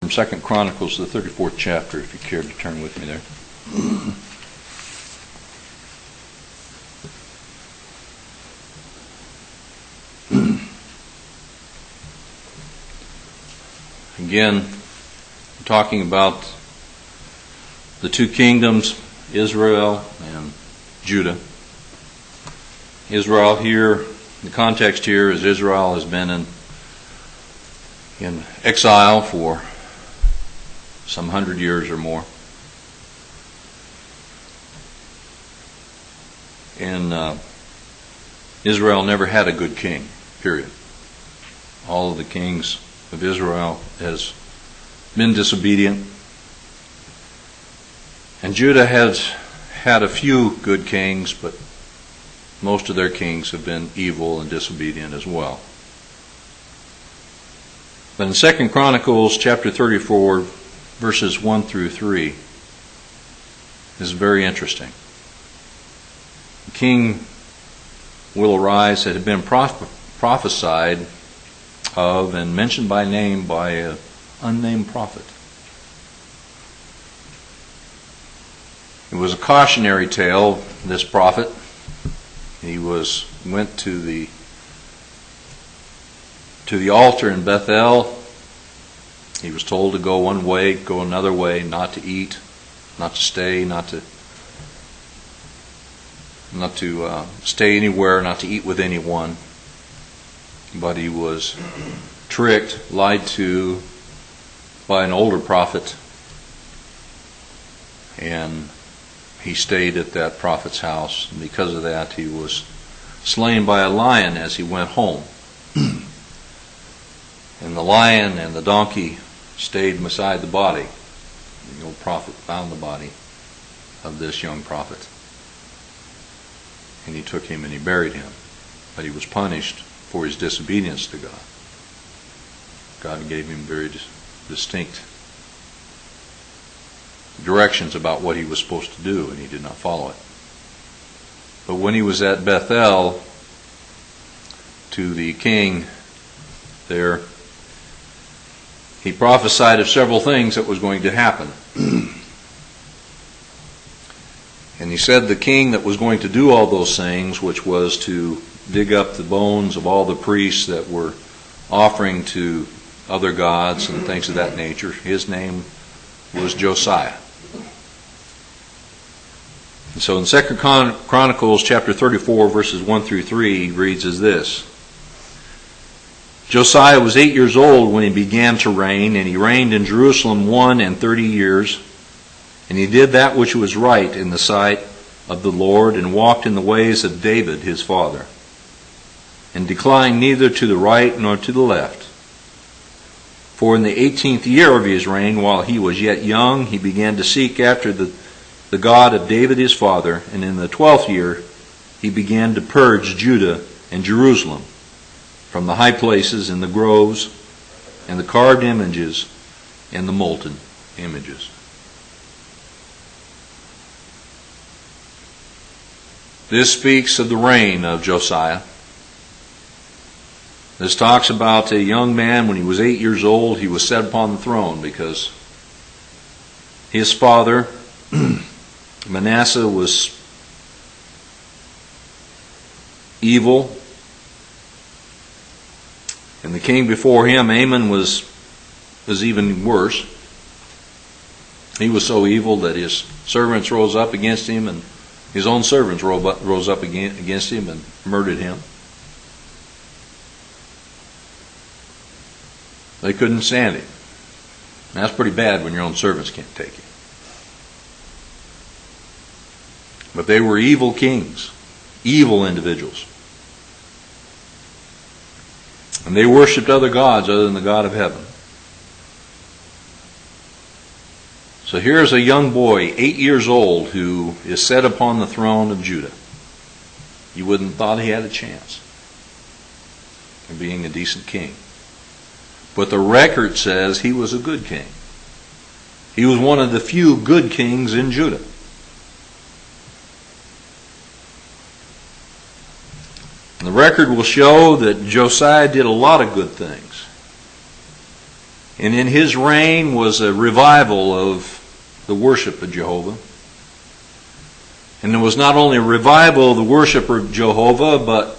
From 2 Chronicles, the 34th chapter, if you care to turn with me there. Again, talking about the two kingdoms, Israel and Judah. Israel here, the context here is Israel has been in exile for some 100 years or more. And Israel never had a good king, period. All of the kings of Israel has been disobedient. And Judah has had a few good kings, but most of their kings have been evil and disobedient as well. But in 2 Chronicles chapter 34, verses 1 through 3, is very interesting. The king will arise that had been prophesied of and mentioned by name by an unnamed prophet. It was a cautionary tale, this prophet. He went to the altar in Bethel. He was told to go one way, go another way, not to eat, not to stay, not to stay anywhere, not to eat with anyone. But he was tricked, lied to by an older prophet, and he stayed at that prophet's house. And because of that, he was slain by a lion as he went home. And the lion and the donkey stayed beside the body. The old prophet found the body of this young prophet. And he took him and he buried him. But he was punished for his disobedience to God. God gave him very distinct directions about what he was supposed to do, and he did not follow it. But when he was at Bethel, to the king there, he prophesied of several things that was going to happen. And he said the king that was going to do all those things, which was to dig up the bones of all the priests that were offering to other gods and things of that nature, his name was Josiah. And so in 2 Chronicles chapter 34, verses 1 through 3, reads as this. Josiah was 8 years old when he began to reign, and he reigned in Jerusalem 31 years. And he did that which was right in the sight of the Lord, and walked in the ways of David his father, and declined neither to the right nor to the left. For in the 18th year of his reign, while he was yet young, he began to seek after the God of David his father, and in the 12th year he began to purge Judah and Jerusalem from the high places and the groves and the carved images and the molten images. This speaks of the reign of Josiah. This talks about a young man when he was 8 years old, he was set upon the throne because his father, Manasseh, was evil. And the king before him, Amon, was even worse. He was so evil that his servants rose up against him, and his own servants rose up against him and murdered him. They couldn't stand him. And that's pretty bad when your own servants can't take you. But they were evil kings, evil individuals. And they worshipped other gods other than the God of heaven. So here's a young boy, 8 years old, who is set upon the throne of Judah. You wouldn't have thought he had a chance of being a decent king. But the record says he was a good king. He was one of the few good kings in Judah. And the record will show that Josiah did a lot of good things. And in his reign was a revival of the worship of Jehovah. And it was not only a revival of the worship of Jehovah, but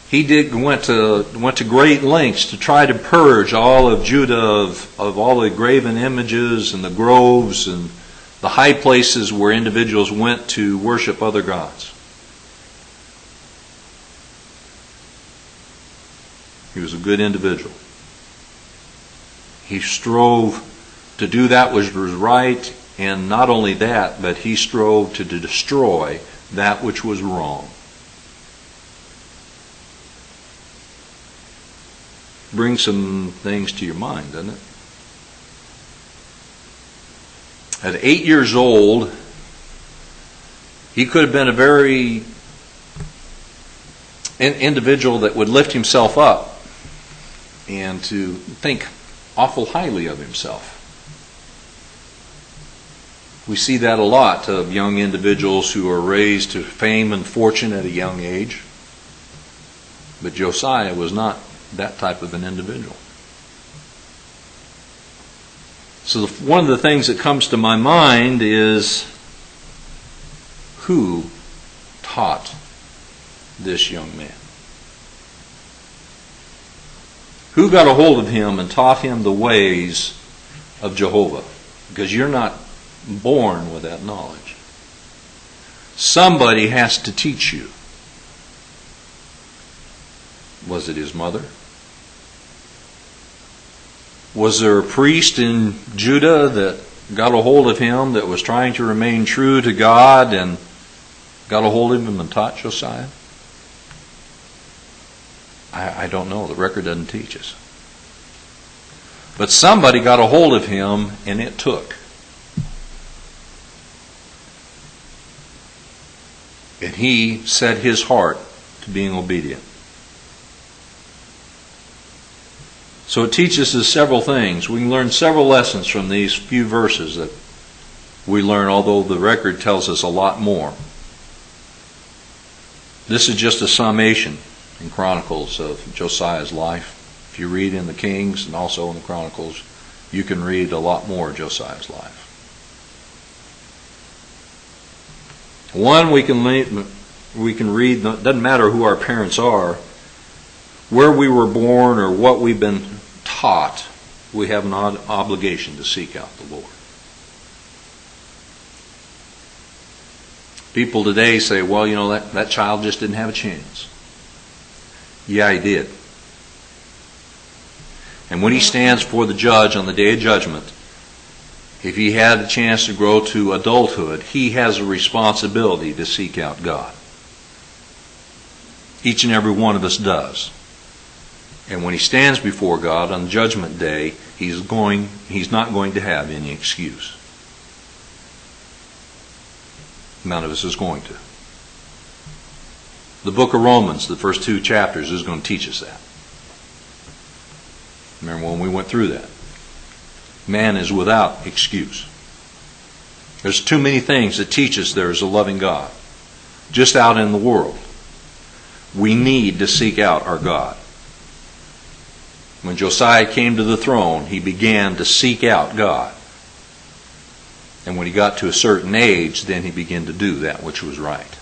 he went to great lengths to try to purge all of Judah of all the graven images and the groves and the high places where individuals went to worship other gods. He was a good individual. He strove to do that which was right, and not only that, but he strove to destroy that which was wrong. Bring some things to your mind, doesn't it? At 8 years old, he could have been a very individual that would lift himself up and to think awful highly of himself. We see that a lot of young individuals who are raised to fame and fortune at a young age. But Josiah was not that type of an individual. So one of the things that comes to my mind is who taught this young man? Who got a hold of him and taught him the ways of Jehovah? Because you're not born with that knowledge. Somebody has to teach you. Was it his mother? Was there a priest in Judah that got a hold of him that was trying to remain true to God and got a hold of him and taught Josiah? I don't know. The record doesn't teach us. But somebody got a hold of him, and it took. And he set his heart to being obedient. So it teaches us several things. We can learn several lessons from these few verses that we learn, although the record tells us a lot more. This is just a summation in Chronicles of Josiah's life. If you read in the Kings and also in the Chronicles, you can read a lot more of Josiah's life. One, we can read, doesn't matter who our parents are, where we were born or what we've been taught, we have an obligation to seek out the Lord. People today say, well, you know, that child just didn't have a chance. Yeah, he did. And when he stands before the judge on the day of judgment, if he had a chance to grow to adulthood, he has a responsibility to seek out God. Each and every one of us does. And when he stands before God on judgment day, he's not going to have any excuse. None of us is going to. The book of Romans, the first 2 chapters, is going to teach us that. Remember when we went through that? Man is without excuse. There's too many things that teach us there is a loving God. Just out in the world. We need to seek out our God. When Josiah came to the throne, he began to seek out God. And when he got to a certain age, then he began to do that which was right.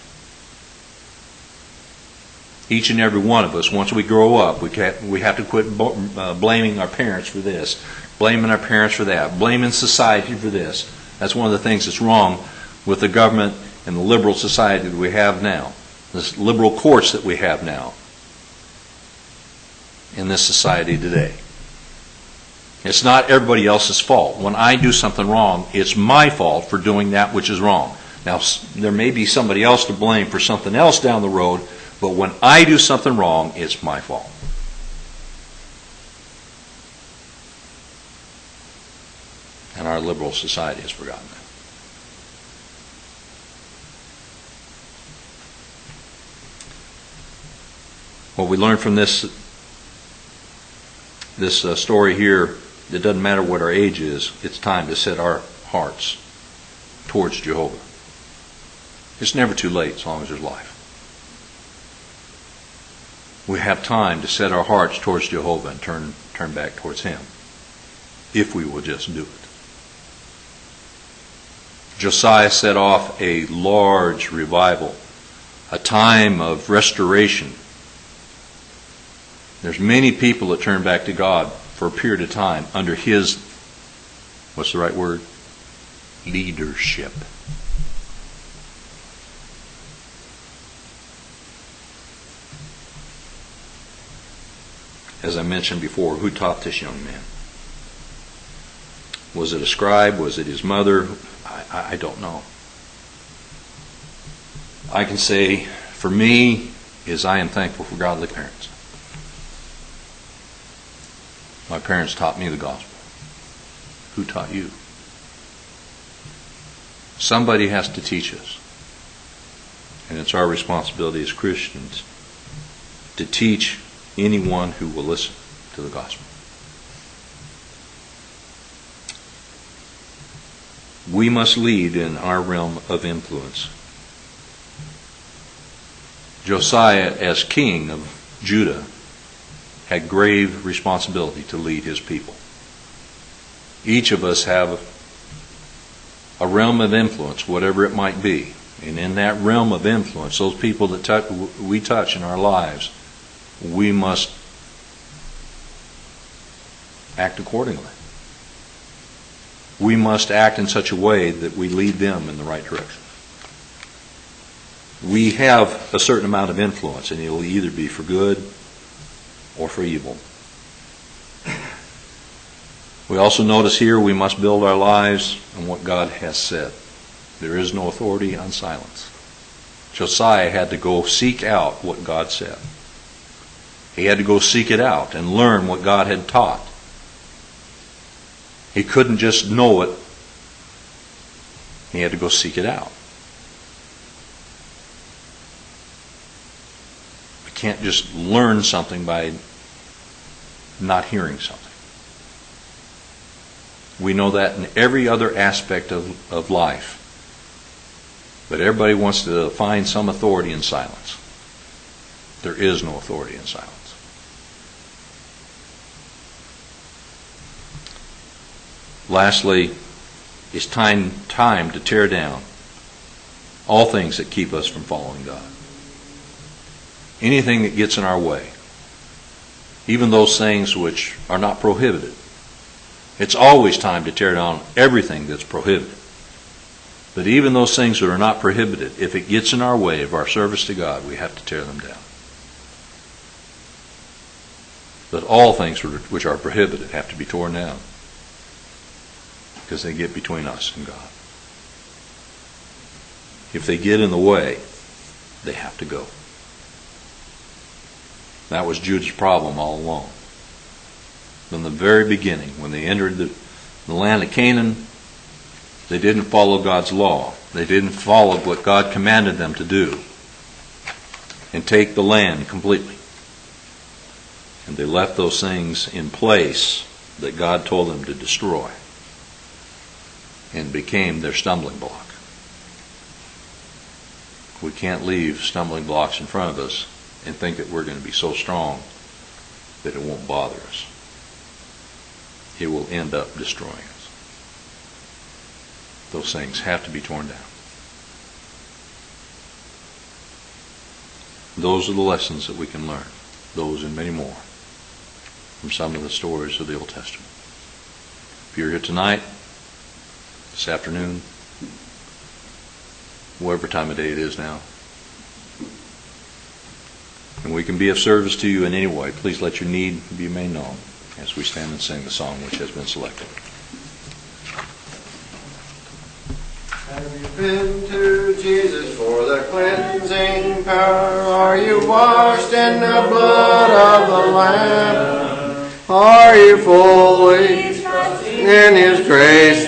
Each and every one of us, once we grow up, we have to quit blaming our parents for this, blaming our parents for that, blaming society for this. That's one of the things that's wrong with the government and the liberal society that we have now, this liberal courts that we have now in this society today. It's not everybody else's fault. When I do something wrong, it's my fault for doing that which is wrong. Now, there may be somebody else to blame for something else down the road, but when I do something wrong, it's my fault. And our liberal society has forgotten that. What we learn from this story here, it doesn't matter what our age is, it's time to set our hearts towards Jehovah. It's never too late as long as there's life. We have time to set our hearts towards Jehovah and turn back towards Him. if we will just do it. Josiah set off a large revival, a time of restoration. There's many people that turn back to God for a period of time under his, what's the right word? Leadership. As I mentioned before, who taught this young man? Was it a scribe? Was it his mother? I don't know. I can say, for me, is I am thankful for godly parents. My parents taught me the gospel. Who taught you? Somebody has to teach us. And it's our responsibility as Christians to teach anyone who will listen to the gospel. We must lead in our realm of influence. Josiah, as king of Judah, had grave responsibility to lead his people. Each of us have a realm of influence, whatever it might be. And in that realm of influence, those people that we touch in our lives, we must act accordingly. We must act in such a way that we lead them in the right direction. We have a certain amount of influence, and it'll either be for good or for evil. We also notice here we must build our lives on what God has said. There is no authority on silence. Josiah had to go seek out what God said. He had to go seek it out and learn what God had taught. He couldn't just know it. He had to go seek it out. We can't just learn something by not hearing something. We know that in every other aspect of life. But everybody wants to find some authority in silence. There is no authority in silence. Lastly, it's time to tear down all things that keep us from following God. Anything that gets in our way, even those things which are not prohibited. It's always time to tear down everything that's prohibited. But even those things that are not prohibited, if it gets in our way of our service to God, we have to tear them down. But all things which are prohibited have to be torn down, because they get between us and God. If they get in the way, they have to go. That was Judah's problem all along. From the very beginning, when they entered the land of Canaan, they didn't follow God's law. They didn't follow what God commanded them to do and take the land completely. And they left those things in place that God told them to destroy, and became their stumbling block. We can't leave stumbling blocks in front of us and think that we're going to be so strong that it won't bother us. It will end up destroying us. Those things have to be torn down. Those are the lessons that we can learn. Those and many more from some of the stories of the Old Testament. If you're here tonight, this afternoon, whatever time of day it is now, and we can be of service to you in any way, please let your need be made known as we stand and sing the song which has been selected. Have you been to Jesus for the cleansing power? Are you washed in the blood of the Lamb? Are you fully in His grace?